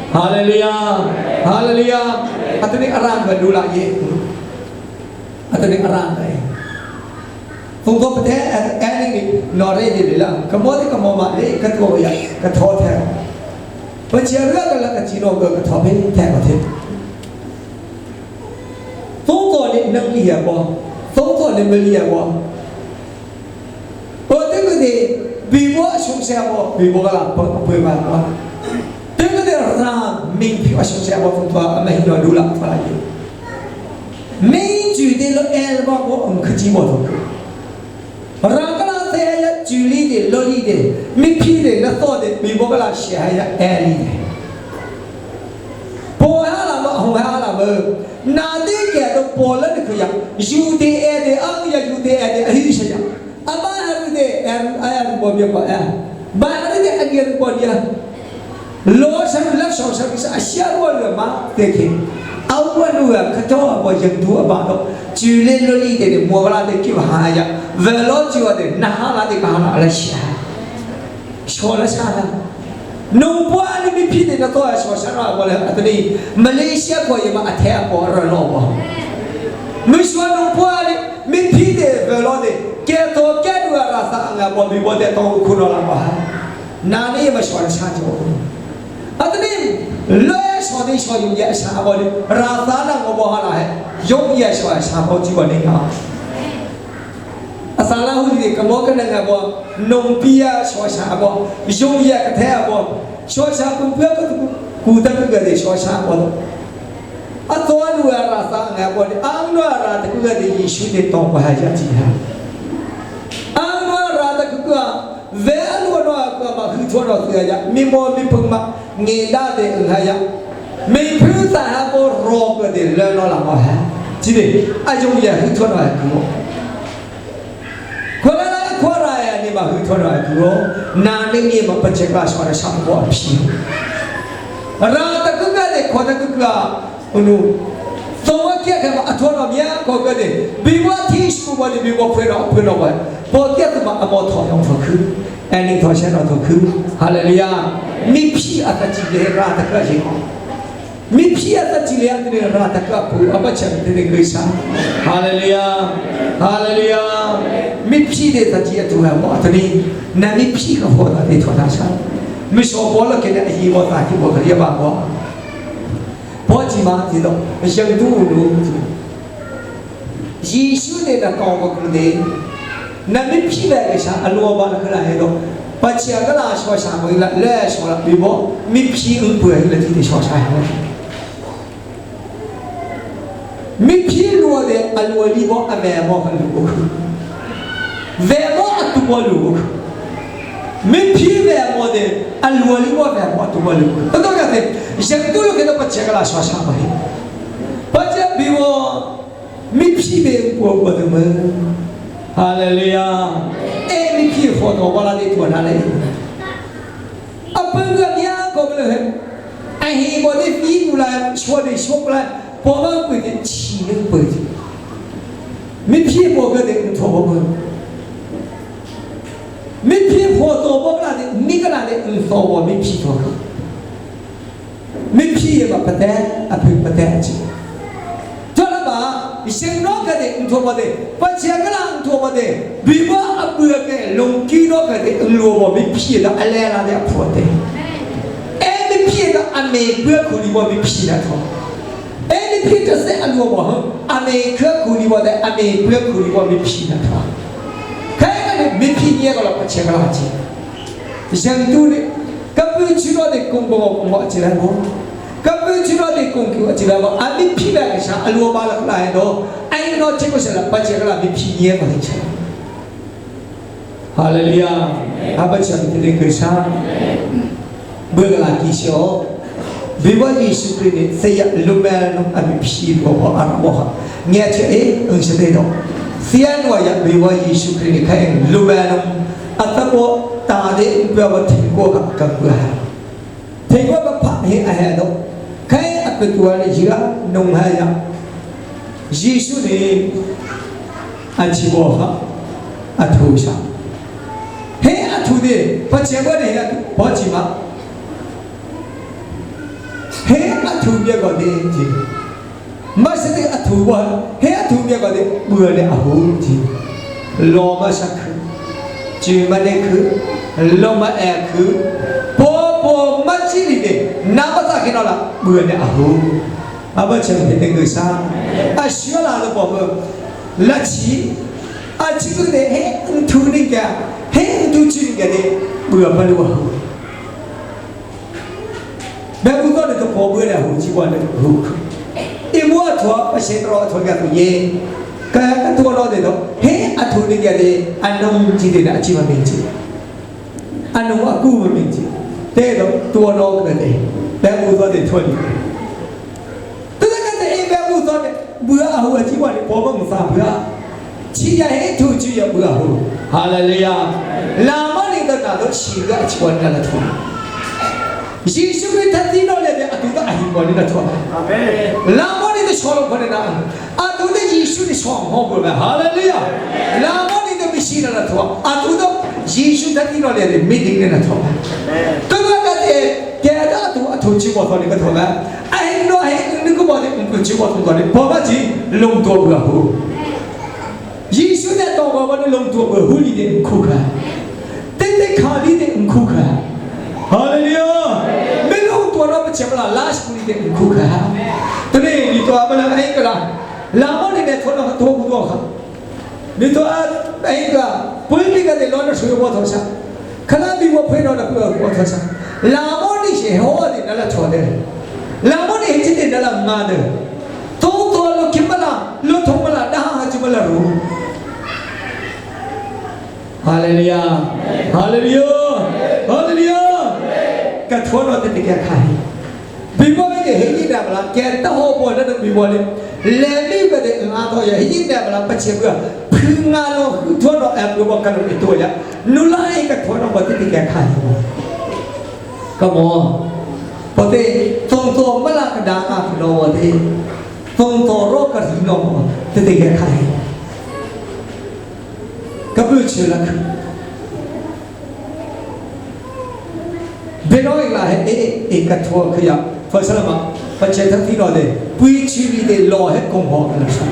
Hallelujah, hallelujah. Atau ni arang berdula ye, atau ni arang ni. Tunggu betul, ni nore di dalam. Kemudian kamu mati, ketua ya, ketua ter. Bercerita kalau kecino ketua pun ter betul. Tunggu ni nak lihat apa, tunggu ni melihat apa. Betul ke ni, biwa sungguh apa, biwa kalau apa apa. Orang mimpi macam siapa pun tua mahina dulu apa lagi. Mimpi dia lo elba ko angkaji bodoh. Orang kalau saya juli dia, loli dia, mimpi dia, nato dia, bibo kalau siapa eli dia. Pola lama, hongha lama. Nanti kita pola ni kaya, jude dia, angya jude dia, ahi saja. Apa hari dia, ayat boleh apa? Bahari dia angya boleh. Lo sambil laf sambil asyik boleh mak dekin. Awal dua kata apa yang dua baru. Julen loli deh, mualah deh kau hanya. Velo juga deh, nahala deh kahana alasya. Sekolah sana. Numpuan ni mimpi deh nato sekolah sana boleh. Atau ni Malaysia kau yang mak athea kau orang lobo. Misal numpuan ni mimpi deh velo deh. Kita dua rasa angga boleh boleh tahu kuno lama. Nani masuk sana jauh. Atau ni, loya soalnya soal yang sama ni, rasa nak ngobrol lah, yang soal sama juga ni kan. Asalah hujan kamu kena ngobrol, numpia soal sama, yang kata apa, soal sama pun kuda juga deh soal sama. Atau luar rasa ngobrol, luar rasa juga deh isu deh tong bahaya jihan. Luar rasa juga. Velu orang aku mak hujan orang tu mimo mipungma ngeda de enggaya, mipungsa apa roh de lelo lama jadi ajung ya hujan orang aku. Kalau ya ni mak hujan orang aku, nani ni mak pencegah suara sampo api. Rata kuka de kota kuka unu. Semua kia kau aturan dia kau kade, biwa tisu boleh biwa pernah. Boleh tu mak amot yang fakir, ini thosya nak fakir. Haleluya. Mimpi atas cile rata kerja. Mimpi atas cile atas rata kerja. Apa cara dia kerja? Haleluya. Haleluya. Mimpi dia atas cile Tuhan mau tadi. Nak mimpi kau dah dia Tuhan asal. Misal bola kena hibat lagi bola dia bawa. Bagi mati tu, yang dulu, Yesus ni nak kau berkata, nabi pilih kisah alu abang kerana itu, baca kalau suasa boleh les orang bibo, mimpi umpuh lagi di suasa. Mimpi luar de alu libo amemo kan lugu, vemo atu lugu. Mimpi vemo de alu libo vemo atu lugu. Tahu tak? Yang dulu kita baca kalau suasa boleh. 비워 미피베 보거든요 할렐루야 에 미피 포도 발라디 투나래 아빠가 거기를 아이 뭐지 비구라 쇼데 쇼라 보면 그게 치는 거지 미피 보거든 도보면 미피 포도 보라데 미가라데 은소보 미피 도거 미피에 맞대 앞에 맞대지 저라봐 이생로가데 은소보데 빠치가라 은소보데 비와 아부에게 롱기로가데 은로보 미피에다 알레라데 아프데 에 미피에다 아메 부에쿠리보 미피라 더 에 미피에다 세 알로보 아메 그쿠리보데 아메 부에쿠리보 미피라 더 가야가 미피니에가 빠치가라 하지 이생도네 까부치로데 공부가 지라고 까부치로데 공부가 지라고 아미 피바가샤 알로바라라에도 아이노 제고살라 빠지가라 미피니에 거기차 할렐루야 아버지한테 드린 그사 뭐가 기셔 비바 예수 그리스도의 세야 루멜노 아미 피고 아라보하 냐체 응시대도 시안와야 비바 예수 그리스도의 카엔 루멜노 아타보 तादे उप्यावा ठेको का कुआ ठेको का फाहे आया दो कई अपितुआ ने जिगा नुंगाया यीशु ने अच्छी बोहा अथुषा हे अथुदे पचेबो ने पचिमा हे अथुबिया गदे जी मसदे अथुबा हे अथुबिया गदे बुले अहु जी लोमा सख जीवने लोमा एक पोपो मचिली दे नामता के नाला बुने आहु अब चलते तेरे साथ अश्वला लो पोपो लची अच्छी दे है उठूने क्या है उठूची क्या दे बुआ पलू आहु मैं बुआ ने तो पोपो ने आहु जीवन ने आहु इमुआ थोड़ा पसेंट्रो थोड़ा क्या तो ये कया तो लो दे दो हे अथुने क्या दे अनम जीते ना अच्छी बात नहीं अनु अकू में जी ते तो लो कर दे बैबू तो दे थोड़ी तो कहते हैं बैबू तो दे बुआ हुआ अच्छी बात पोपो मुसा बुआ चिया है तो चिया बुआ हो हालेलुया लामा नहीं तो ना तो चिया अच्छी बात ना तो यीशु के धरती नो ले दे अतुता अही बोली ना तो आमीन लामा नहीं तो छोड़ो बने ना अतुता यीशु ने छोड़ हो बोले हालेलुया लामा नहीं तो मिशीना ना तो अतुता यीशु धरती नो ले दे मीटिंग ने ना तो तो कहते क्या था तू अतुची को तो नहीं तो ना आई नो है इनको बोले उनको ची को तो नहीं बाबा जी लोग तो बुआ हो यीशु ने तो बाबा ने लोग तो बुआ हो ली दे उनको का ते खाली दे उनको का हालेलुया मैं लोग तो ना बच्चे बड़ा लाश पूरी दे उनको का तो नहीं तो अब ना नहीं करा लामो ने थोड़ा तो बुआ का नहीं तो आई का पुलिस का दे लोना शुरू बहुत हो सा खला भी वो फिर ना बहुत हो सा लामो ने से हो दे नला छोड़े लामो ने हिच दे नला मार तो लो किमला लो थोमला डहा हजमला रू हालेलुया हालेलुया हालेलुया कथोनो ते क्या खाए बिबो में के हेजी ना बला केता हो बो ना बिबो ले लेमी बदे आ तो ये हेजी ना बला पछे बुआ फिंगा लो थोनो ए बिबो का नो तो या नुलाई का थोनो बते क्या खाए कमो पते तो मला का डाका नो दे तो रो का नो ते क्या खाए कबू चला बेनोइला है एक कथवा खया फसल में बच्चे थी लो दे पुईची भी दे लो है कौन हो कर सा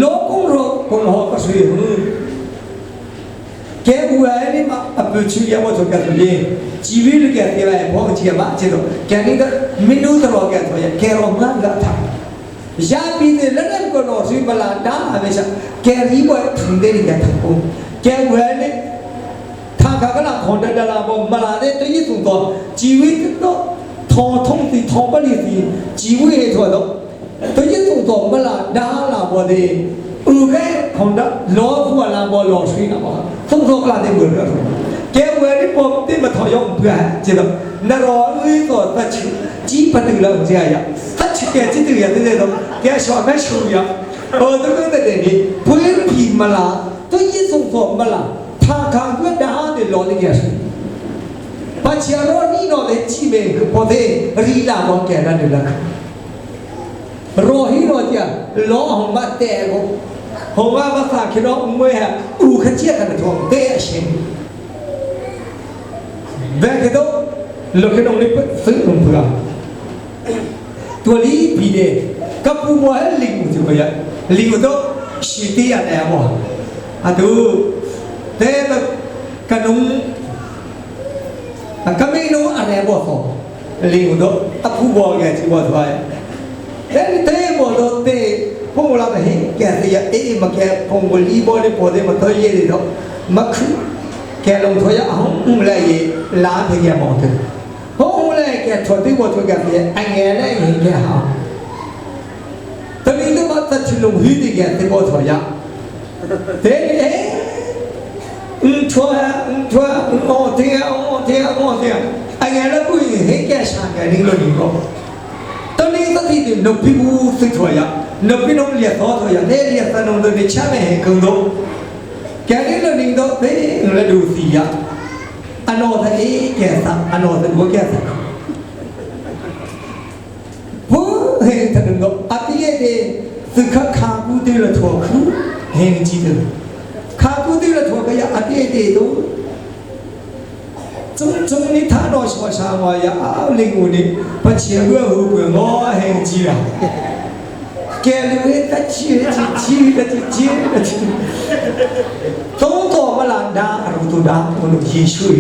लो कौन हो कर सुई हूँ क्या हुआ है नहीं अब पुईची वो तो क्या तो ये जीवित क्या तेरा है बहुत जीवा चलो क्या नहीं कर मिनू तो रो क्या तो ये क्या रोमा ला था या भी दे लड़न को नो सुई बला डा हमेशा क्या रिबो ठुंडे नहीं क्या था को क्या हुआ है नहीं खागला खोंडे डला बो मलाने तो ये तुम तो जीवित तो थो थों ती थो बली ती जीवित है तो ये तुम तो मला डाला बो दे उगे खोंडा लो फुला बो लो सुई ना बो तुम तो कला दे बुर कर के वे नी पो ती म थो यों बुआ जे तो न रो उई तो तच जी पत ला जे या तच chicken chỉ từ giờ tới đây đâu cái sọ cái sụi à tôi cứ để đi quên thì mà là tôi chỉ dùng phẩm mà là thà càng quên đã để lo đi cái gì bà chị nó đi nó để chi về cái có thể đi làm một cái là được rồi nó chứ lo không bắt tệ không bắt sao khi đó mới à cái chiếc cái này thôi tệ xem về cái đó lúc cái đồng này sử dụng vừaตัวนี้ปีเดกับผู้ว่าลิงจุกยันลิงตัวสิทธิ์อะไรบ่อะดูเต้กันนุ่งก็ไม่รู้อะไรบ่สอลิงตัวอะผู้ว่าแกที่บ่ถอยเต้บ่ตัวเต้พวกเราเห็นแกเสียมาแกพงลีบ่ได้พอได้มาถอยเยอะตัวมาคือแกลงถอยเอาอะไรล้าถึงแกมองถึงโอ้เลยแกถอดที่วัวถอดกันเนี่ยอันเงี้ยได้เห็นแกหาตอนนี้ต้องมาตัดชิลุงหิดีแกที่วัวถอดยาเฮ้ชัวโอ้เที่ยวอันเงี้ยแล้วกูยังเห็นแกช่างแกนี่เลยนี่ก็ตอนนี้สักทีนึงนกพิบูสึกถอดยานกพินงเลียถอดยาเนี่ยเลียตนงตัวนี้ช่างไม่เห็นกันดูแกนี่เลยนี่ก็เฮ้เราดูสิยาอันโน้ตเอ๊ะแกสักอันโน้ตดูแกสักผู้เห็นท่านนึงก็อาทิตย์เดียสึกขากูตีละทั่วคือเห็นจีดูขากูตีละทั่วก็อย่าอาทิตย์เดียดูจงนิทานเราชาวว่าอย่าเอาลิงอุนี่ปัจเจียเบื่อหูเบื่องอเห็นจีละแกเลยตัดจีต้องมาหลังดาเราตัวดามันดูยิ่งช่วย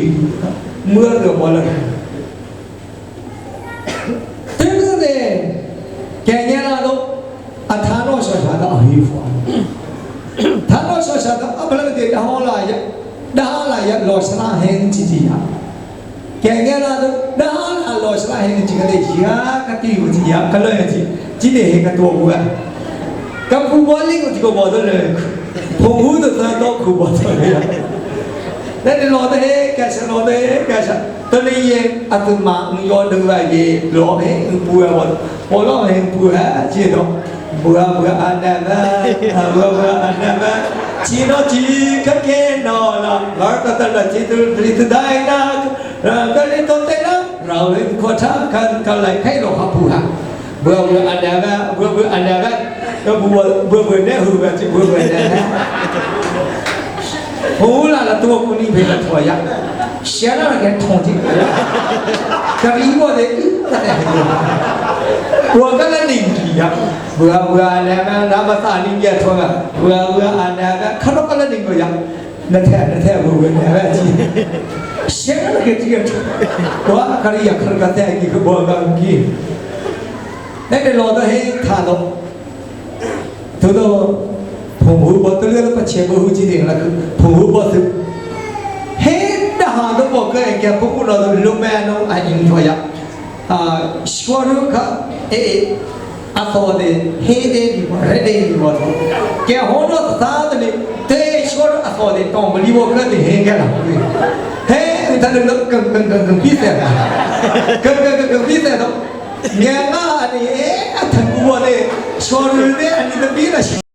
เมื่อเราบอกเลยถึงก็เลยแกเนี่ยเราต้องอัฐานอชาดาหิวฐานอชาดาอัปลักษณ์เดียดาฮอลายะลอสลาเฮงจิติยาแกเนี่ยเราต้องดาฮอลาลอสลาเฮงจิกเดียกติวจิยาก็เลยจิเดเฮงตัวบัวกับผู้บอลลิงก็ที่ก็บอกเลยผมหูตัวต้องคู่บอกเลยนั่นรอได้แกฉันรอได้แกฉันตอนนี้ยังอาตมาย้อนดูว่ายังรอให้ปัววันพอรอให้ปัวจีโน่ปัวอันนั้นปัวอันนั้นจีโน่จีก็แค่นอนละเราก็ตลอดจีตัวผลิตได้นะก็เลยต้องเต้นนะเราเลยขอท้ากันเลยให้เราขับปัวอันนั้นปัวอันนั้นก็ปัวเนี่ยหัวจีปัวเนี่ยโอ้ล่ะตัวกูนี่เป็นตัวยักษ์เสียแล้วแกทองจริงกะรีบ่ได้บัวก็ละนิ่งกี่ยักษ์บัวแล้วน้ำมาตานิ่งแย่ทองอ่ะบัวอันนั้นก็ขนมก็ละนิ่งก็ยักษ์นั่นแท้บัวเนี่ยว่าจีเสียแล้วแกจริงบัวกะรียักษ์ก็แท้กี่ก็บัวก็กี่นั่นเป็นรอตัวให้ทานลตัวผมหูบอตัวเรื่องปัจเจกหูจีเดียงละคือผมหูบอสึเฮ็ดด่าตัวบอกก็แกพวกเราตัวลูกแม่น้องอันยิงถอยชัวร์ก็อาโตเดเฮเดดีบอเรเดดีบอแกหัวเราตาตัวนี้เตะชัวร์อาโตเดต้องบริบก็เดเฮแกละเฮ้ท่านนึกกังพิเศษกังพิเศษต้องแกน่าอันนี้ท่านกูบอกเลยชัวร์เดอันนี้ตัวพี่ละ